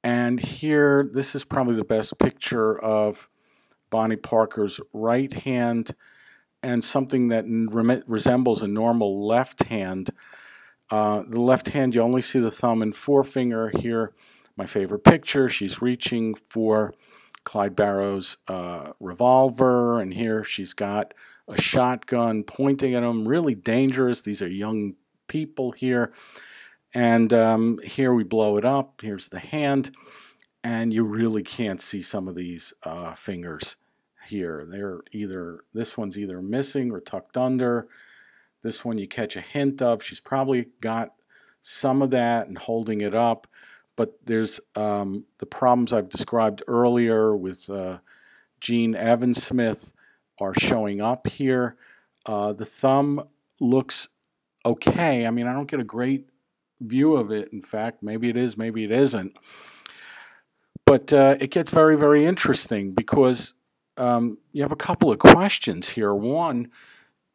And here, this is probably the best picture of Bonnie Parker's right hand and something that resembles a normal left hand. The left hand, you only see the thumb and forefinger here. My favorite picture, she's reaching for Clyde Barrow's revolver, and here she's got a shotgun pointing at him. Really dangerous. These are young people here. And here we blow it up. Here's the hand, and you really can't see some of these fingers here. They're either, this one's either missing or tucked under. This one you catch a hint of. She's probably got some of that and holding it up. But there's the problems I've described earlier with Jean Evans-Smith are showing up here. The thumb looks okay. I mean, I don't get a great view of it. In fact, maybe it is, maybe it isn't. But it gets very, very interesting because you have a couple of questions here. One,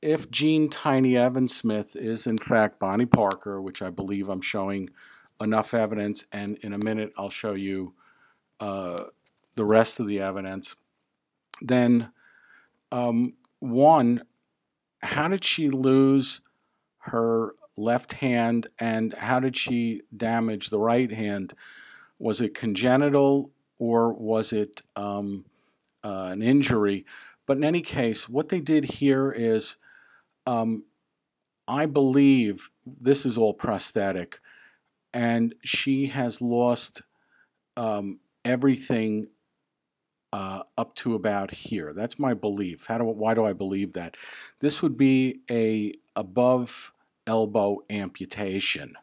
if Jean Tiny Evans-Smith is in fact Bonnie Parker, which I believe I'm showing enough evidence, and in a minute I'll show you the rest of the evidence, then one, how did she lose her left hand and how did she damage the right hand? Was it congenital or was it an injury? But in any case, what they did here is, I believe this is all prosthetic, and she has lost everything up to about here. That's my belief. Why do I believe that? This would be a above elbow amputation.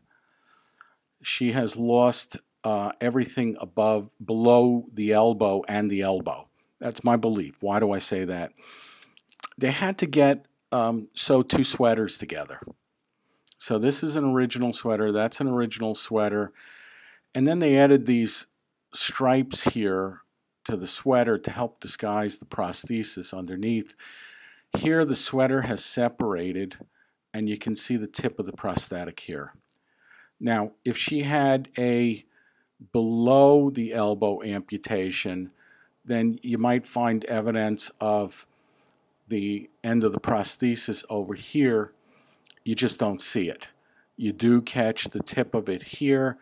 She has lost everything below the elbow and the elbow. That's my belief. Why do I say that? They had to get sew two sweaters together. So this is an original sweater. That's an original sweater. And then they added these stripes here to the sweater to help disguise the prosthesis underneath. Here the sweater has separated and you can see the tip of the prosthetic here. Now, if she had a below the elbow amputation, then you might find evidence of the end of the prosthesis over here. You just don't see it. You do catch the tip of it here.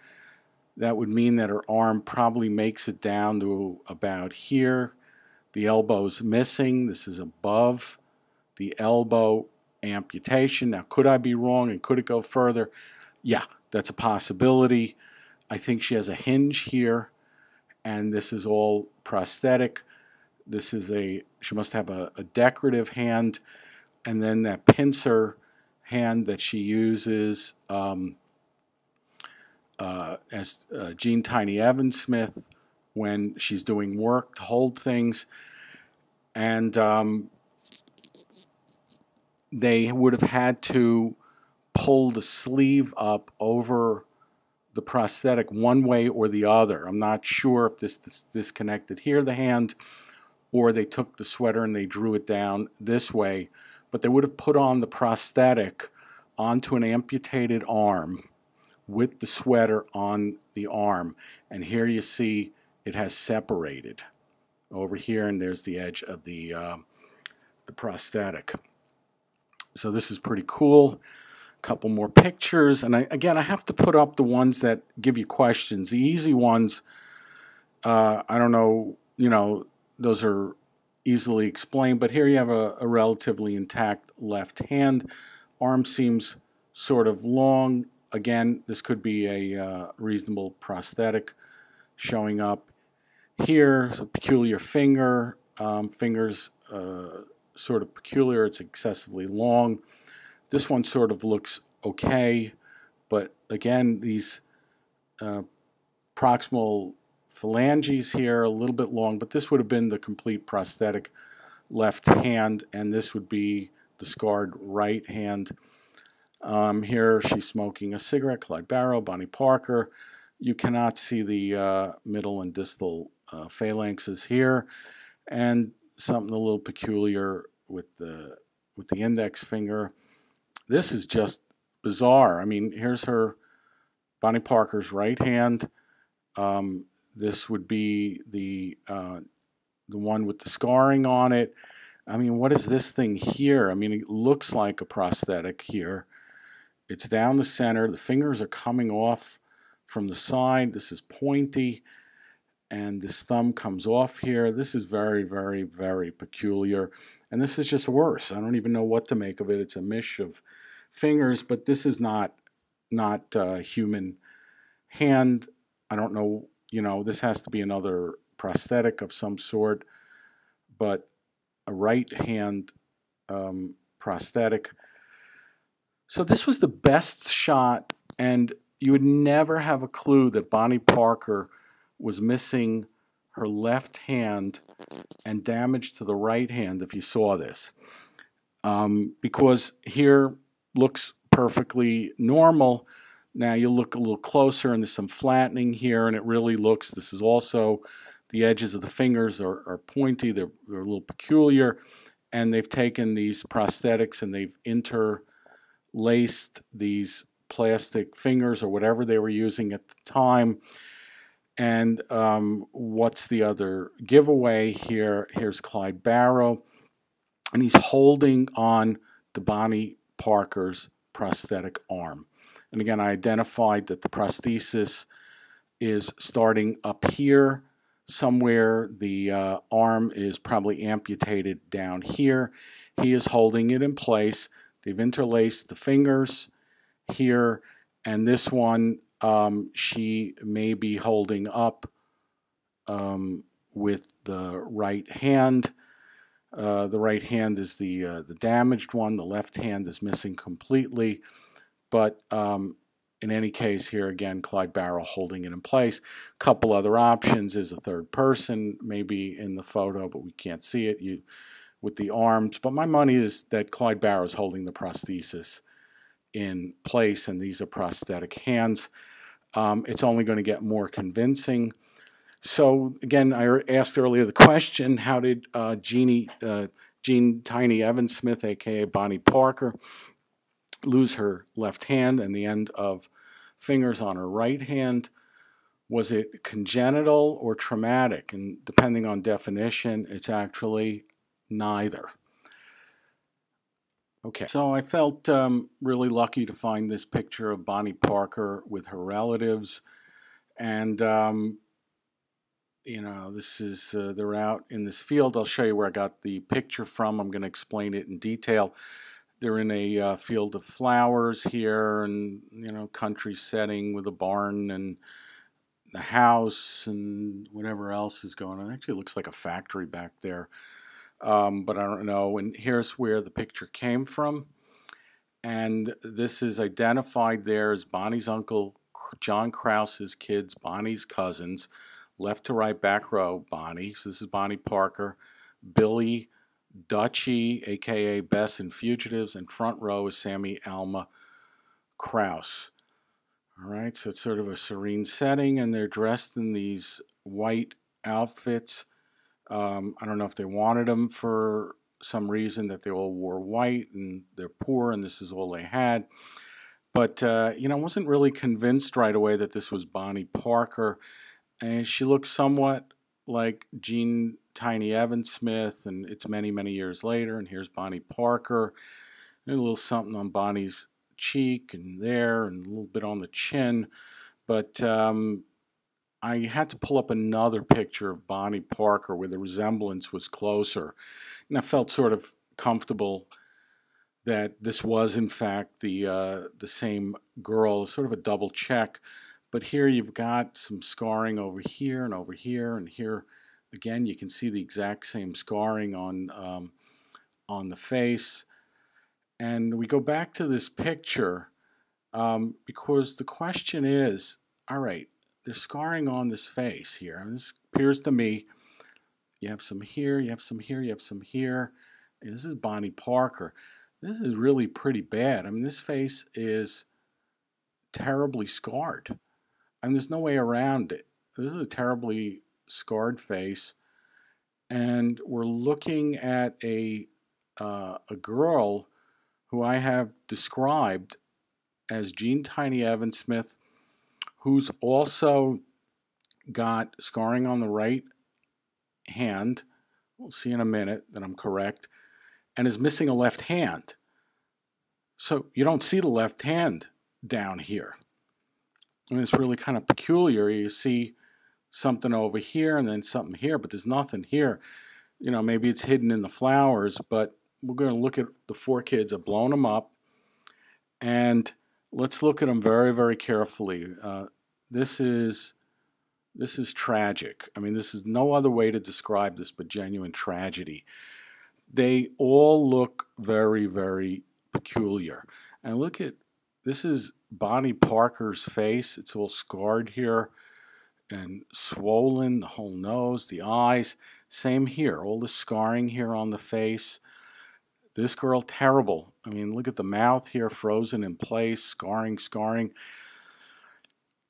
That would mean that her arm probably makes it down to about here. The elbow's missing. This is above the elbow amputation. Now, could I be wrong and could it go further? Yeah, that's a possibility. I think she has a hinge here, and this is all prosthetic. This is she must have a decorative hand, and then that pincer hand that she uses as Jean Tiny Evans-Smith when she's doing work to hold things. And they would have had to pull the sleeve up over the prosthetic one way or the other. I'm not sure if this disconnected here, the hand, or they took the sweater and they drew it down this way. But they would have put on the prosthetic onto an amputated arm with the sweater on the arm. And here you see it has separated over here, and there's the edge of the prosthetic. So this is pretty cool. A couple more pictures, and again, I have to put up the ones that give you questions. The easy ones, I don't know, those are easily explained, but here you have a relatively intact left hand. Arm seems sort of long. Again, this could be a reasonable prosthetic showing up. Here, a peculiar finger. Fingers sort of peculiar. It's excessively long. This one sort of looks okay, but again, these proximal phalanges here, a little bit long, but this would have been the complete prosthetic left hand, and this would be the scarred right hand. Here she's smoking a cigarette, Clyde Barrow, Bonnie Parker. You cannot see the middle and distal phalanxes here, and something a little peculiar with the index finger. This is just bizarre. I mean, here's Bonnie Parker's right hand. This would be the one with the scarring on it. I mean, what is this thing here? I mean, it looks like a prosthetic here. It's down the center. The fingers are coming off from the side. This is pointy, and this thumb comes off here. This is very, very, very peculiar, and this is just worse. I don't even know what to make of it. It's a mish of fingers, but this is not human hand. I don't know, you know, this has to be another prosthetic of some sort, but a right hand prosthetic. So this was the best shot, and you would never have a clue that Bonnie Parker was missing her left hand and damage to the right hand if you saw this. Because here looks perfectly normal. Now you look a little closer and there's some flattening here, and it really looks, this is also, the edges of the fingers are pointy, they're a little peculiar, and they've taken these prosthetics and they've interlaced these plastic fingers or whatever they were using at the time. And what's the other giveaway here? Here's Clyde Barrow, and he's holding on to Bonnie Parker's prosthetic arm. And again, I identified that the prosthesis is starting up here somewhere. The arm is probably amputated down here. He is holding it in place. They've interlaced the fingers here, and this one she may be holding up with the right hand. The right hand is the damaged one. The left hand is missing completely. But in any case, here again, Clyde Barrow holding it in place. A couple other options is a third person, maybe in the photo, but we can't see it with the arms. But my money is that Clyde Barrow is holding the prosthesis in place, and these are prosthetic hands. It's only going to get more convincing. So again, I asked earlier the question, how did Jean Tiny Evans Smith, aka Bonnie Parker, lose her left hand and the end of fingers on her right hand? Was it congenital or traumatic? And depending on definition, it's actually neither. Okay, so I felt really lucky to find this picture of Bonnie Parker with her relatives, and you know, this is they're out in this field. I'll show you where I got the picture from. I'm going to explain it in detail. They're in a field of flowers here, and you know, country setting with a barn and the house and whatever else is going on. Actually, it looks like a factory back there, but I don't know. And here's where the picture came from, and this is identified there as Bonnie's uncle John Krause's kids, Bonnie's cousins. Left to right, back row, Bonnie. So this is Bonnie Parker, Billy, Dutchie, aka Bess in Fugitives, and front row is Sammy Alma Krause. All right, so it's sort of a serene setting, and they're dressed in these white outfits. I don't know if they wanted them for some reason, that they all wore white, and they're poor, and this is all they had. But, you know, I wasn't really convinced right away that this was Bonnie Parker. And she looks somewhat like Jean Tiny Evans Smith, and it's many, many years later. And here's Bonnie Parker. And a little something on Bonnie's cheek and there, and a little bit on the chin. But I had to pull up another picture of Bonnie Parker where the resemblance was closer. And I felt sort of comfortable that this was, in fact, the same girl, sort of a double check. But here you've got some scarring over here and over here, and here again you can see the exact same scarring on the face. And we go back to this picture because the question is, all right, there's scarring on this face here. And this appears to me, you have some here, you have some here, you have some here. And this is Bonnie Parker. This is really pretty bad. I mean, this face is terribly scarred. I mean, there's no way around it. This is a terribly scarred face, and we're looking at a girl who I have described as Jean Tiny Evans Smith, who's also got scarring on the right hand. We'll see in a minute that I'm correct. And is missing a left hand. So you don't see the left hand down here. I mean, it's really kind of peculiar. You see something over here and then something here, but there's nothing here. You know, maybe it's hidden in the flowers, but we're going to look at the four kids. I've blown them up. And let's look at them very, very carefully. This is tragic. I mean, this is no other way to describe this but genuine tragedy. They all look very, very peculiar. And look at, this is Bonnie Parker's face. It's all scarred here and swollen, the whole nose, the eyes. Same here, all the scarring here on the face. This girl, terrible. I mean, look at the mouth here, frozen in place, scarring, scarring.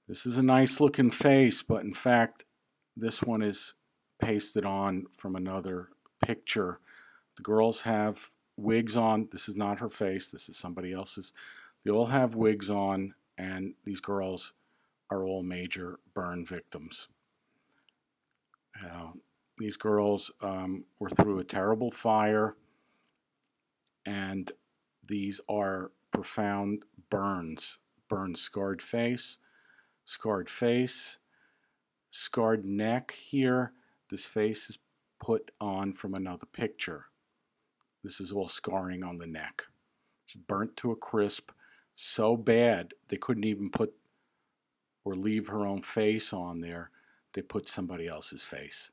This is a nice looking face, but in fact, this one is pasted on from another picture. The girls have wigs on. This is not her face. This is somebody else's. They all have wigs on, and these girls are all major burn victims. These girls were through a terrible fire, and these are profound burns. Burns, scarred face, scarred neck here. This face is put on from another picture. This is all scarring on the neck. She's burnt to a crisp so bad they couldn't even put or leave her own face on there. They put somebody else's face.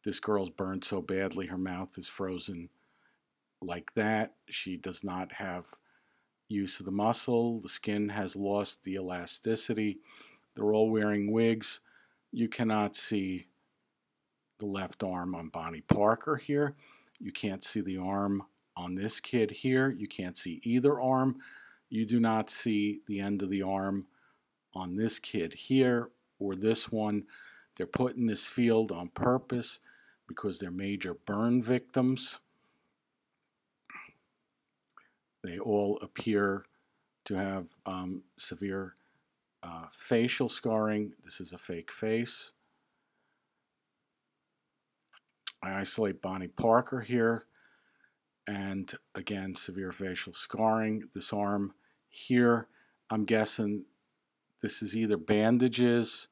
This girl's burned so badly her mouth is frozen like that. She does not have use of the muscle. The skin has lost the elasticity. They're all wearing wigs. You cannot see the left arm on Bonnie Parker here. You can't see the arm on this kid here. You can't see either arm. You do not see the end of the arm on this kid here or this one. They're put in this field on purpose because they're major burn victims. They all appear to have severe facial scarring. This is a fake face. I isolate Bonnie Parker here, and again, severe facial scarring. This arm here, I'm guessing this is either bandages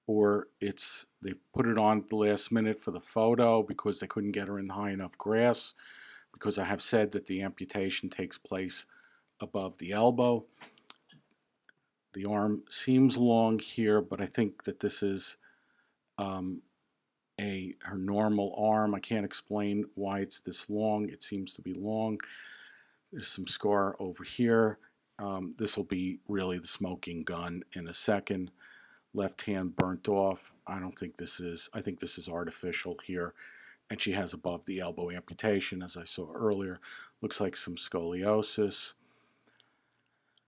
or they put it on at the last minute for the photo because they couldn't get her in high enough grass, because I have said that the amputation takes place above the elbow. The arm seems long here, but I think that this is her normal arm. I can't explain why it's this long. It seems to be long. There's some scar over here. This will be really the smoking gun in a second. Left hand burnt off. I think this is artificial here. And she has above the elbow amputation, as I saw earlier. Looks like some scoliosis.